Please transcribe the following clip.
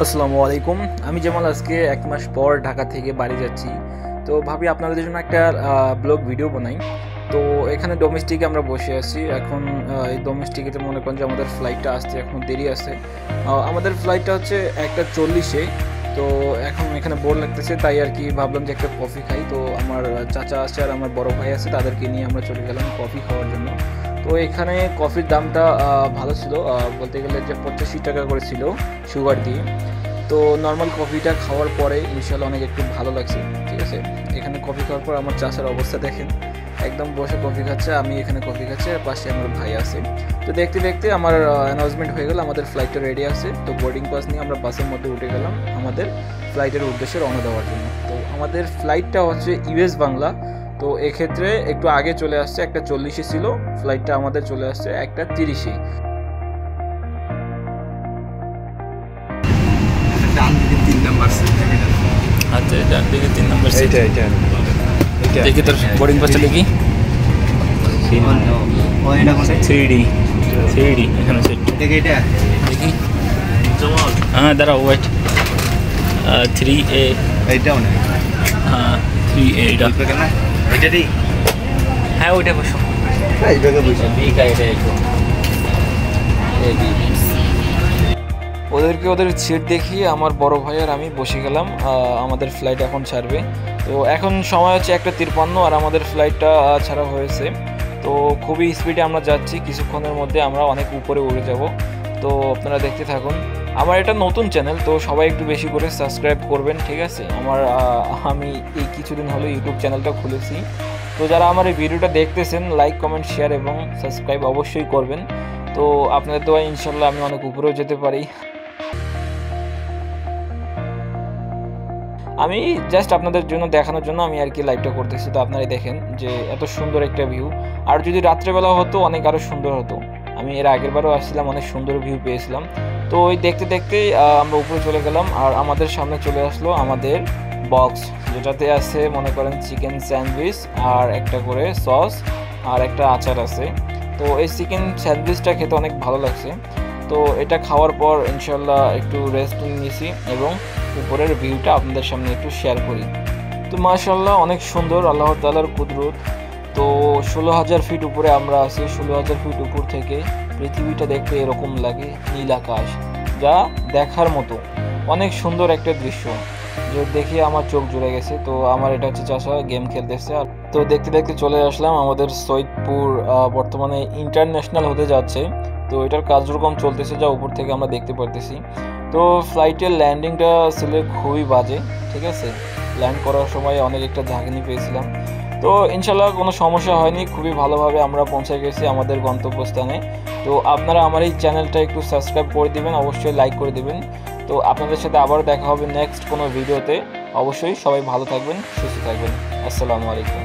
আসসালামু আলাইকুম। আমি জামাল আজকে ১ মাস পর ঢাকা থেকে বাড়ি যাচ্ছি। তো ভাবি আপনাদের জন্য একটা ব্লগ ভিডিও বানাই। তো এখানে ডোমেস্টিকে আমরা বসে আছি। এখন এই ডোমেস্টিকেতে মনে করেন যে আমাদের ফ্লাইটটা আসতে এখন দেরি আছে। আমাদের ফ্লাইটটা হচ্ছে ১টা ৪০-এ। তো এখন এখানে বোর লাগতেছে, তাই আর কি ভাবলাম যে একটা কফি খাই। তো আমার চাচা আছে আর আমার বড় ভাই আছে, তাদেরকে নিয়ে আমরা চলে গেলাম কফি খাওয়ার জন্য। তো এখানে কফির দামটা ভালো ছিল, বলতে গেলে যে ৮৫ টাকা করে ছিল সুগার দিয়ে। তো নর্মাল কফিটা খাওয়ার পরে ইনশাল্লাহ অনেক একটু ভালো লাগছে। ঠিক আছে, এখানে কফি খাওয়ার পর আমার চাচার অবস্থা দেখেন, একদম বসে কফি খাচ্ছে, আমি এখানে কফি খাচ্ছি আর পাশে আমার ভাই আছে। তো দেখতে দেখতে আমার অ্যানাউন্সমেন্ট হয়ে গেল, আমাদের ফ্লাইটটা রেডি আছে। তো বোর্ডিং পাস নিয়ে আমরা বাসের মধ্যে উঠে গেলাম আমাদের ফ্লাইটের উদ্দেশ্যে রওনা দেওয়ার জন্য। তো আমাদের ফ্লাইটটা হচ্ছে ইউএস বাংলা। তো এক্ষেত্রে একটু আগে চলে আসছে, ১টা ৪০-এ ছিল ফ্লাইটটা, আমাদের চলে আসছে ১টা ৩০-এ। ডান দিকে ৩ নাম্বার সিট থেকে আচ্ছা, ডান দিকে ৩ নাম্বার সিট। এটা দেখি তোর বোর্ডিং পাসটা দেখি। ও এটা কোনটা 3D এখানে সিট দেখি এটা দেখি। হ্যাঁ দাঁড়াও, ওয়েট। 3A। এইটাও না হ্যাঁ 3A এটা। এটা না এটা দি হ্যাঁ ওইটা বসো। এইটাকে বুঝছি ওদের সিট দেখিয়ে আমার বড় ভাই আর আমি বসে গেলাম। আমাদের ফ্লাইট এখন ছাড়বে। তো এখন সময় হচ্ছে 1:53 আর আমাদের ফ্লাইটটা ছাড়া হয়েছে। তো খুবই স্পিডে আমরা যাচ্ছি, কিছুক্ষণের মধ্যে আমরা অনেক উপরে উড়ে যাব। তো আপনারা দেখতে থাকুন। আমার এটা নতুন চ্যানেল, তো সবাই একটু বেশি করে সাবস্ক্রাইব করবেন, ঠিক আছে? আমি এই কিছুদিন হলো ইউটিউব চ্যানেলটা খুলেছি। তো যারা আমার এই ভিডিওটা দেখতেছেন, লাইক কমেন্ট শেয়ার এবং সাবস্ক্রাইব অবশ্যই করবেন। তো আপনাদের দোয়ায় ইনশাল্লাহ আমি অনেক উপরেও যেতে পারি। আমি জাস্ট আপনাদের জন্য দেখানোর জন্য আমি আর কি লাইভটা করতেছি। তো আপনারাই দেখেন যে এত সুন্দর একটা ভিউ। আর যদি রাত্রেবেলা হতো অনেক আরও সুন্দর হতো। আমি এর আগেরবারও আসছিলাম, অনেক সুন্দর ভিউ পেয়েছিলাম। তো ওই দেখতে দেখতেই আমরা উপরে চলে গেলাম আর আমাদের সামনে চলে আসলো আমাদের বক্স, যেটাতে আছে মনে করেন চিকেন স্যান্ডউইচ আর একটা করে সস আর একটা আচার আছে। তো এই চিকেন স্যান্ডউইচটা খেতে অনেক ভালো লাগছে। তো এটা খাওয়ার পর ইনশাল্লাহ একটু রেস্ট নিয়েছি এবং উপরের ভিউটা আপনাদের সামনে একটু শেয়ার করি। তো মাশাআল্লাহ অনেক সুন্দর, আল্লাহ তাআলার কুদরত। তো 16,000 ফিট উপরে আমরা আছি। 16,000 ফিট উপর থেকে পৃথিবীটা দেখতে এরকম লাগে, নীল আকাশ, যা দেখার মতো অনেক সুন্দর একটা দৃশ্য, যে দেখে আমার চোখ জুড়ে গেছে। তো আমার এটা হচ্ছে চাষা গেম খেলতেছে। আর তো দেখতে দেখতে চলে আসলাম আমাদের সৈয়দপুর, বর্তমানে ইন্টারন্যাশনাল হতে যাচ্ছে। তো এটার কার্যক্রম চলতেছে, যা উপর থেকে আমরা দেখতে পারতেছি। তো ফ্লাইটের ল্যান্ডিংটা ছিল খুবই বাজে, ঠিক আছে? ল্যান্ড করার সময় অনেক একটা ঝাঁকুনি পেয়েছিলাম। তো ইনশাল্লাহ কোনো সমস্যা হয়নি, খুবই ভালোভাবে আমরা পৌঁছে গেছি আমাদের গন্তব্যস্থানে। তো আপনারা আমার এই চ্যানেলটা একটু সাবস্ক্রাইব করে দিবেন, অবশ্যই লাইক করে দিবেন। তো আপনাদের সাথে আবার দেখা হবে নেক্সট কোনো ভিডিওতে। অবশ্যই সবাই ভালো থাকবেন, সুস্থ থাকবেন। আসসালামু আলাইকুম।